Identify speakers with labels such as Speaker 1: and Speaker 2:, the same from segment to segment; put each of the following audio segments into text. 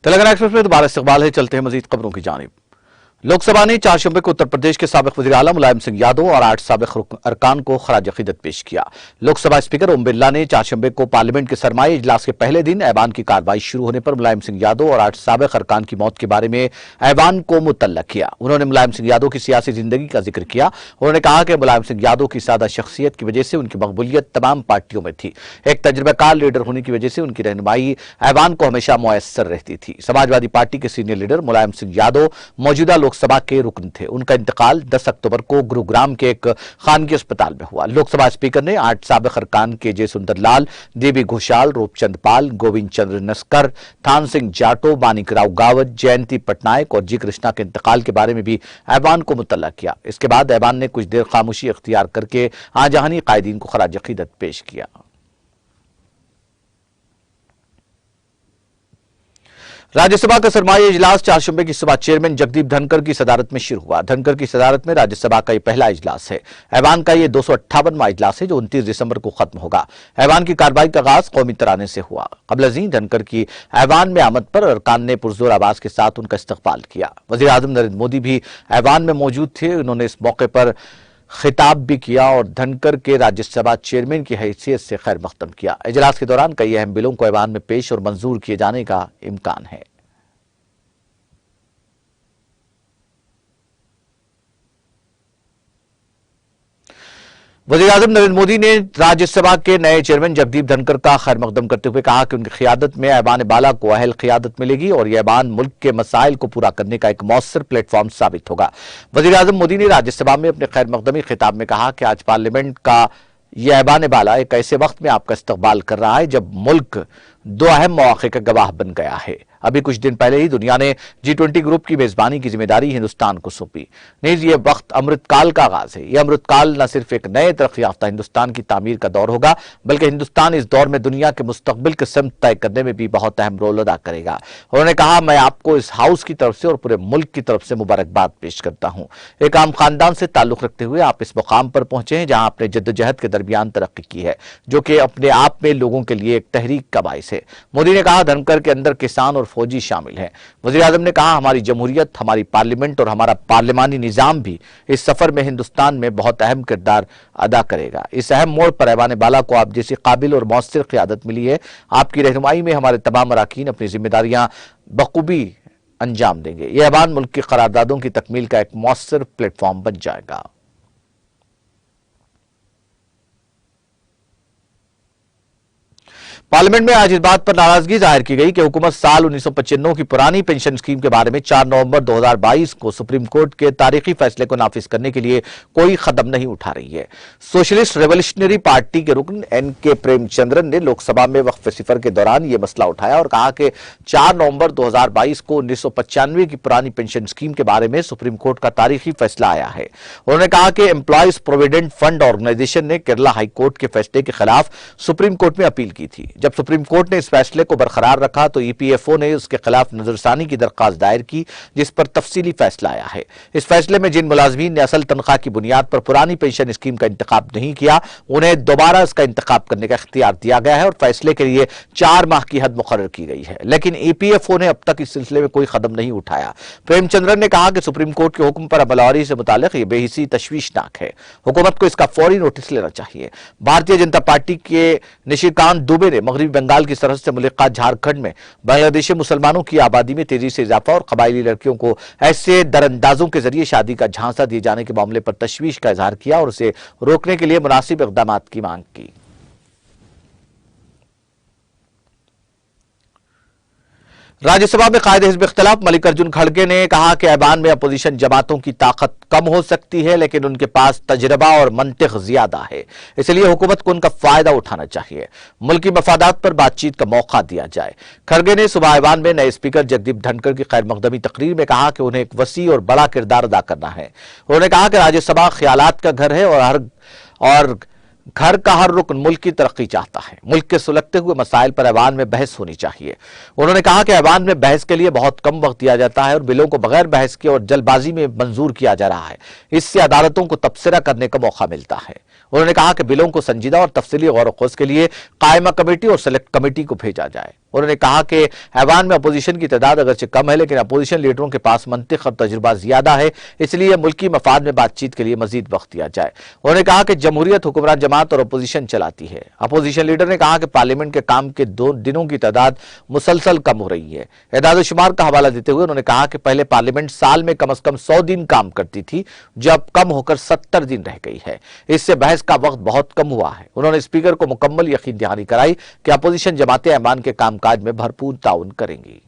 Speaker 1: Telangana express में दोबारा इस्तकबाल है। चलते हैं मजीद खबरों की जानिब। लोकसभा ने 4 शंबे को उत्तर प्रदेश के साबिक वज़ीर आला मुलायम सिंह यादव और 8 साबिक अरकान को खराज अकीदत पेश किया। लोकसभा स्पीकर ओम बिरला ने 4 शंबे को पार्लियामेंट के सरमाई इजलास के पहले दिन ऐवान की कार्रवाई शुरू होने पर मुलायम सिंह यादव और 8 साबिक अरकान की मौत के बारे में ऐवान को मुतल्लक किया। उन्होंने मुलायम सिंह यादव की सियासी जिंदगी का जिक्र किया। उन्होंने कहा कि मुलायम सिंह यादव की सादा शख्सियत की वजह से उनकी मकबूलियत तमाम पार्टियों में थी। एक तजुर्बाकार लीडर होने की वजह से उनकी रहनुमाई ऐवान को हमेशा मुयस्सर रहती थी। समाजवादी पार्टी के सीनियर लीडर मुलायम सिंह यादव मौजूदा लोकसभा के रुकन थे। उनका इंतकाल 10 अक्टूबर को गुरुग्राम के एक खानगी अस्पताल में हुआ। लोकसभा स्पीकर ने 8 साबिक अरकान के जे सुंदरलाल, देवी घोषाल, रूपचंद पाल, गोविंद चंद्र नस्कर, थान सिंह जाटो, मानिकराव गावत, जयंती पटनायक और जी कृष्णा के इंतकाल के बारे में भी ऐवान को मुतल्लक किया। इसके बाद ऐवान ने कुछ देर खामोशी इख्तियार करके आजहानी कायदीन को खराज अकीदत पेश किया। राज्यसभा का सरमाई इजलास 4 शंबे की सुबह चेयरमैन जगदीप धनखड़ की सदारत में शुरू हुआ। धनखड़ की सदारत में राज्यसभा का यह पहला इजलास है। ऐवान का यह 258वां इजलास है जो 29 दिसंबर को खत्म होगा। ऐवान की कार्रवाई का आगाज कौमी तराने से हुआ। कबल अज़ीं धनखड़ की ऐवान में आमद पर अरकान ने पुरजोर आवाज के साथ उनका इस्तकबाल किया। वज़ीर आज़म नरेंद्र मोदी भी ऐवान में मौजूद थे। उन्होंने इस मौके पर खिताब भी किया और धनखड़ के राज्यसभा चेयरमैन की हैसियत से खैर मकदम किया। इजलास के दौरान कई अहम बिलों को ऐवान में पेश और मंजूर किए जाने का इम्कान है। वज़ीर आज़म नरेंद्र मोदी ने राज्यसभा के नए चेयरमैन जगदीप धनखड़ का खैर मकदम करते हुए कहा कि उनकी क़ियादत में ऐवान बाला को अहल क़ियादत मिलेगी और यह ऐवान मुल्क के मसाइल को पूरा करने का एक मौसर प्लेटफॉर्म साबित होगा। वज़ीर आज़म मोदी ने राज्यसभा में अपने खैर मकदमी खिताब में कहा कि आज पार्लियामेंट का यह ऐवान बाला एक ऐसे वक्त में आपका इस्तकबाल कर रहा है जब मुल्क 2 अहम मौके का गवाह बन गया है। अभी कुछ दिन पहले ही दुनिया ने G20 ग्रुप की मेजबानी की जिम्मेदारी हिंदुस्तान को सौंपी। नीज ये वक्त अमृतकाल का आगाज है। यह अमृतकाल न सिर्फ एक नए तरक्की याफ्ता हिंदुस्तान की तामीर का दौर होगा बल्कि हिंदुस्तान इस दौर में दुनिया के मुस्तकबिल के सिमत तय करने में भी बहुत अहम रोल अदा करेगा। उन्होंने कहा, मैं आपको इस हाउस की तरफ से और पूरे मुल्क की तरफ से मुबारकबाद पेश करता हूं। एक आम खानदान से ताल्लुक रखते हुए आप इस मुकाम पर पहुंचे हैं जहां आपने जद्दोजहद के दरमियान तरक्की की है जो कि अपने आप में लोगों के लिए एक तहरीक का बाइस है। मोदी ने कहा, धनखड़ के अंदर किसान और फौजी शामिल हैं। वज़ीर आज़म ने कहा, हमारी जमहूरियत, हमारी पार्लियामेंट और हमारा पार्लिमानी निज़ाम भी इस सफर में हिंदुस्तान में बहुत अहम किरदार अदा करेगा। इस अहम मोड़ पर ऐवान बाला को आप जैसी काबिल और मौसर क़ियादत मिली है। आपकी रहनुमाई में हमारे तमाम अराकीन अपनी जिम्मेदारियां बखूबी अंजाम देंगे। यह ऐवान मुल्क की करारदादों की तकमील का एक मौसर प्लेटफॉर्म बन जाएगा। पार्लियामेंट में आज इस बात पर नाराजगी जाहिर की गई कि हुकूमत साल 1995 की पुरानी पेंशन स्कीम के बारे में 4 नवंबर 2022 को सुप्रीम कोर्ट के तारीखी फैसले को नाफिज करने के लिए कोई कदम नहीं उठा रही है। सोशलिस्ट रेवोल्यूशनरी पार्टी के रुकन NK प्रेमचंद्रन ने लोकसभा में वक्फ सिफर के दौरान यह मसला उठाया और कहा कि 4 नवंबर 2022 को 1995 की पुरानी पेंशन स्कीम के बारे में सुप्रीम कोर्ट का तारीखी फैसला आया है। उन्होंने कहा कि एम्प्लॉयज प्रोविडेंट फंड ऑर्गेनाइजेशन ने केरला हाईकोर्ट के फैसले के खिलाफ सुप्रीम कोर्ट में अपील की थी। जब सुप्रीम कोर्ट ने इस फैसले को बरकरार रखा तो EPFO ने उसके खिलाफ नजरसानी की दरख्वास्त दायर की जिस पर तफसीली फैसला आया है। इस फैसले में जिन मुलाजमीन ने असल तनख्वाह की बुनियाद पर पुरानी पेंशन स्कीम का इंतखाब नहीं किया उन्हें दोबारा इसका इंतखाब करने का इख्तियार दिया गया है और फैसले के लिए 4 माह की हद मुकर्रर की गई है। लेकिन EPFO ने अब तक इस सिलसिले में कोई कदम नहीं उठाया। प्रेमचंद्रन ने कहा कि सुप्रीम कोर्ट के हुक्म पर अमलवारी से मुतालिक यह बेहिसी तशवीशनाक है। हुकूमत को इसका फौरी नोटिस लेना चाहिए। भारतीय जनता पार्टी के निशिकांत दुबे ने मगरबी बंगाल की सरहद से मुल्का झारखंड में बांग्लादेशी मुसलमानों की आबादी में तेजी से इजाफा और कबायली लड़कियों को ऐसे दरअंदाजों के जरिए शादी का झांसा दिए जाने के मामले पर तशवीश का इजहार किया और उसे रोकने के लिए मुनासिब इक़दाम की मांग की। राज्यसभा में कायदे हिज़्ब इख्तिलाफ मल्लिकार्जुन खड़गे ने कहा कि ऐवान में अपोजिशन जमातों की ताकत कम हो सकती है लेकिन उनके पास तजर्बा और मंतिक ज्यादा है, इसलिए हुकूमत को उनका फायदा उठाना चाहिए। मुल्की मफादात पर बातचीत का मौका दिया जाए। खड़गे ने सुबह ऐवान में नए स्पीकर जगदीप धनखड़ की खैर मकदमी तकरीर में कहा कि उन्हें एक वसी और बड़ा किरदार अदा करना है। उन्होंने कहा कि राज्यसभा ख्यालात का घर है और घर का हर रुकन मुल्क की तरक्की चाहता है। मुल्क के सुलगते हुए मसाइल पर ऐवान में बहस होनी चाहिए। उन्होंने कहा कि ऐवान में बहस के लिए बहुत कम वक्त दिया जाता है और बिलों को बगैर बहस के और जल्दबाजी में मंजूर किया जा रहा है। इससे अदालतों को तबसरा करने का मौका मिलता है। उन्होंने कहा कि बिलों को संजीदा और तफसीली गौर खोज के लिए कायमा कमेटी और सेलेक्ट कमेटी को भेजा जाए। उन्होंने कहा कि ऐवान में अपोजिशन की तादाद अगरचे कम है, लेकिन अपोजिशन लीडरों के पास मंतिक और तजुर्बा ज्यादा है, इसलिए मुल्की मफाद में बातचीत के लिए मजीद वक्त दिया जाए। उन्होंने कहा कि जमहूरियत हुक्मरान जमात और अपोजिशन चलाती है। अपोजिशन लीडर ने कहा कि पार्लियामेंट के काम के 2 दिनों की तादाद मुसलसल कम हो रही है। एदाद-ओ-शुमार का हवाला देते हुए उन्होंने कहा कि पहले पार्लियामेंट साल में कम से कम 100 दिन काम करती थी, जो अब कम होकर 70 दिन रह गई है। इससे बहस का वक्त बहुत कम हुआ है। उन्होंने स्पीकर को मुकम्मल यकीन दहानी कराई कि अपोजिशन जमातें ऐवान के कामकाज में भरपूर ताउन करेंगी।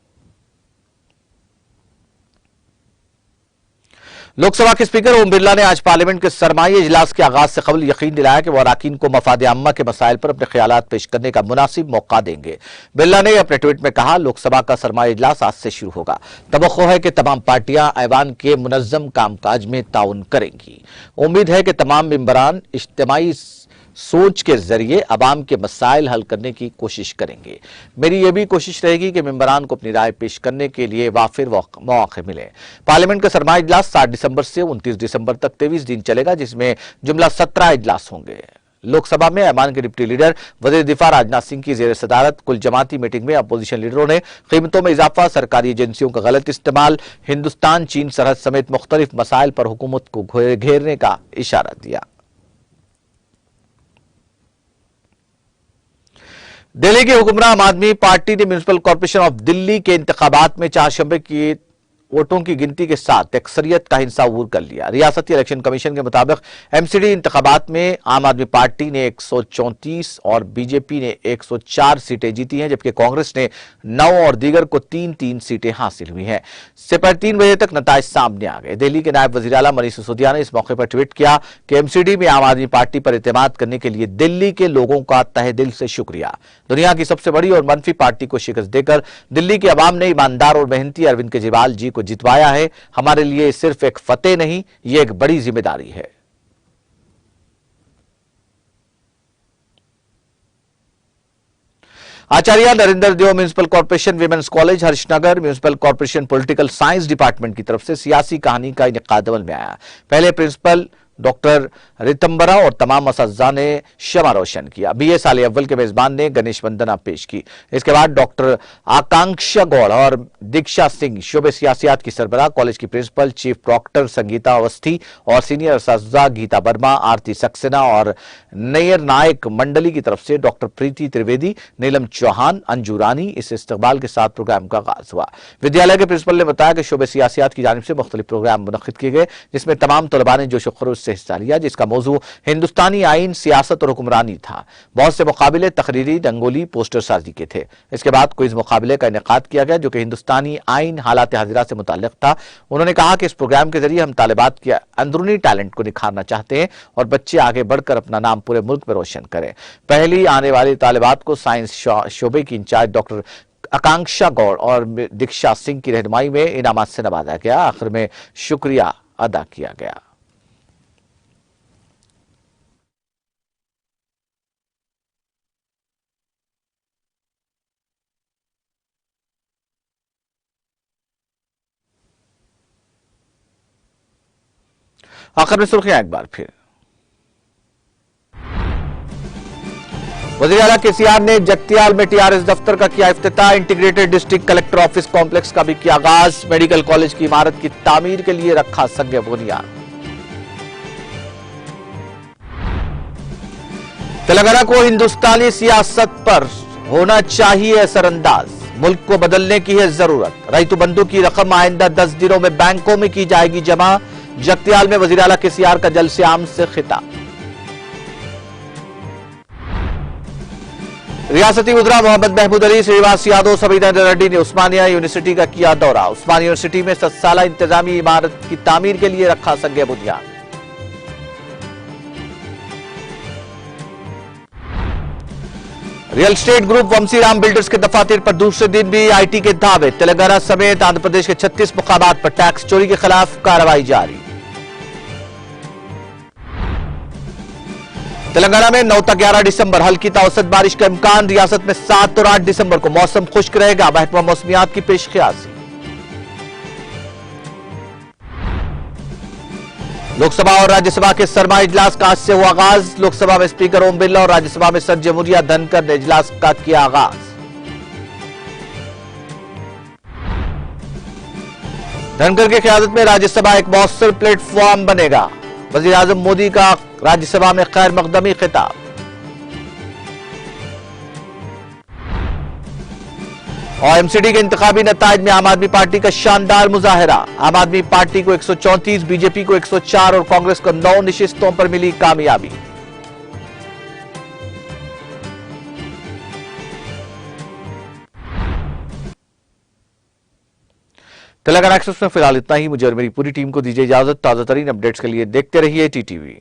Speaker 1: लोकसभा के स्पीकर ओम बिरला ने आज पार्लियामेंट के सरमाई इजलास के आगाज से कबल यकीन दिलाया कि वह अराकीन को मफाद आम्मा के मसाइल पर अपने ख्यालात पेश करने का मुनासिब मौका देंगे। बिरला ने अपने ट्वीट में कहा, लोकसभा का सरमाई इजलास आज से शुरू होगा। तवक्को है कि तमाम पार्टियां ऐवान के मुनज्जम कामकाज में ताउन करेंगी। उम्मीद है कि तमाम मेंबरान इज्तिमाई सोच के जरिए अवाम के मसाइल हल करने की कोशिश करेंगे। मेरी यह भी कोशिश रहेगी कि मेंबरान को अपनी राय पेश करने के लिए वाफिर मौके मिले। पार्लियामेंट का सरमाई इजलास 7 दिसंबर से 29 दिसंबर तक 23 दिन चलेगा, जिसमें जुमला 17 इजलास होंगे। लोकसभा में ऐवान के डिप्टी लीडर वजीर दिफा राजनाथ सिंह की जेर सदारत कुल जमाती मीटिंग में अपोजिशन लीडरों ने कीमतों में इजाफा, सरकारी एजेंसियों का गलत इस्तेमाल, हिंदुस्तान चीन सरहद समेत मुख्तलिफ मसाइल पर हुकूमत को घेरने का इशारा दिया। दिल्ली के हुक्मरान आम आदमी पार्टी ने म्युनिसिपल कॉर्पोरेशन ऑफ दिल्ली के इंतखाबात में चारशंबे की वोटों की गिनती के साथ अक्सरियत का हिस्सा अबूर कर लिया। रियासती इलेक्शन कमीशन के मुताबिक एमसीडी इंतखाबात में आम आदमी पार्टी ने 134 और बीजेपी ने 104 सीटें जीती हैं, जबकि कांग्रेस ने 9 और दीगर को 3-3 सीटें हासिल हुई हैं। दोपहर 3 बजे तक नताइज सामने आ गए। दिल्ली के नायब वजीर आला मनीष सिसोदिया ने इस मौके पर ट्वीट किया कि एमसीडी में आम आदमी पार्टी पर इत्तेमाद करने के लिए दिल्ली के लोगों का तहे दिल से शुक्रिया। दुनिया की सबसे बड़ी और मनफी पार्टी को शिकस्त देकर दिल्ली के अवाम ने ईमानदार और मेहनती अरविंद केजरीवाल जी को जितवाया है। हमारे लिए सिर्फ एक फतेह नहीं, ये एक बड़ी जिम्मेदारी है। Acharya Narendra Dev municipal corporation women's college Harshnagar municipal corporation political science department की तरफ से सियासी कहानी का इनेकाद अमल में आया। पहले प्रिंसिपल डॉक्टर रितंबरा और तमाम असatज़ा ने शमा रोशन किया। बीए साल अव्वल के मेजबान ने गणेश वंदना पेश की। इसके बाद डॉक्टर आकांक्षा गौड़ और दीक्षा सिंह शोबे सियासियात की सरबराह, कॉलेज की principal chief proctor Sangeeta Awasthi और सीनियर असatज़ा गीता वर्मा, आरती सक्सेना और नैयर नायक मंडली की तरफ से डॉक्टर प्रीति त्रिवेदी, नीलम चौहान, अंजू रानी इस इस्तकबाल के साथ प्रोग्राम का आगाज हुआ। विद्यालय के प्रिंसिपल ने बताया कि शोबे सियासियात की जानिब से मुख्तलिफ प्रोग्राम मुनक्किद किए गए, जिसमें तमाम तलबा ने जोश खरोश से हिस्सा लिया, जिसका मौजू हिंदुस्तानी आइन, सियासत और हुक्मरानी था। बहुत से मुकाबले तकरीरी, रंगोली, पोस्टर साजी के थे। इसके बाद क्विज मुकाबले का इनेकाद किया गया, जो कि हिंदुस्तानी आइन, हालात हाजिरा से मुताल्लिक था। उन्होंने कहा कि इस प्रोग्राम के जरिए हम तालिबात के अंदरूनी टैलेंट को निखारना चाहते हैं और बच्चे आगे बढ़कर अपना नाम पूरे मुल्क में रोशन करें। पहली आने वाली तालिबात को साइंस शोबे की इंचार्ज डॉक्टर आकांक्षा गौड़ और दीक्षा सिंह की रहनुमाई में इनामात से नवाजा गया। आखिर में शुक्रिया अदा किया गया। आखिर में सुर्खियां एक बार फिर। वज़ीर आला केसीआर ने जगतियाल में टीआरएस दफ्तर का किया इफ्तिताह। Integrated district collector office complex का भी किया आगाज। मेडिकल कॉलेज की इमारत की तामीर के लिए रखा संग बुनियाद। तेलंगाना को हिंदुस्तानी सियासत पर होना चाहिए असरअंदाज, मुल्क को बदलने की है जरूरत। रईतु बंधु की रकम आइंदा 10 दिनों में बैंकों में की जाएगी जमा। जगतियाल में वज़ीर आला केसीआर का जलसे आम से खिताब। रियासती वज़ीर मोहम्मद महमूद अली, श्रीनिवास यादव, सबीना रेड्डी ने उस्मानिया यूनिवर्सिटी का किया दौरा। उस्मानिया यूनिवर्सिटी में 7 साला इंतजामी इमारत की तामीर के लिए रखा संग बुनियाद। रियल एस्टेट ग्रुप वंशी राम बिल्डर्स के दफातर पर दूसरे दिन भी आईटी के दावे। तेलंगाना समेत आंध्र प्रदेश के 36 मुकामात पर टैक्स चोरी के खिलाफ कार्रवाई जारी। तेलंगाना में 9 तक 11 दिसंबर हल्की औसत बारिश का इम्कान। रियासत में 7 और 8 दिसंबर को मौसम खुश्क रहेगा। महकमा मौसमियात की पेशकयासी। लोकसभा और राज्यसभा के सरमा इजलास का आज से हुआ आगाज। लोकसभा में स्पीकर ओम बिरला और राज्यसभा में सर जमुरिया धनखड़ ने इजलास का किया आगाज। धनखड़ की क़यादत में राज्यसभा एक मौसर प्लेटफॉर्म बनेगा। वज़ीर आज़म मोदी का राज्यसभा में खैर मकदमी खिताब। और एमसीडी के इंतखाबी नताइज में आम आदमी पार्टी का शानदार मुजाहरा। आम आदमी पार्टी को 134, बीजेपी को 104 और कांग्रेस को 9 नशिस्तों पर मिली कामयाबी। तेलंगाना एक्सप्रेस में फिलहाल इतना ही। मुझे और मेरी पूरी टीम को दीजिए इजाजत। ताजा तरीन अपडेट्स के लिए देखते रहिए टीटीवी।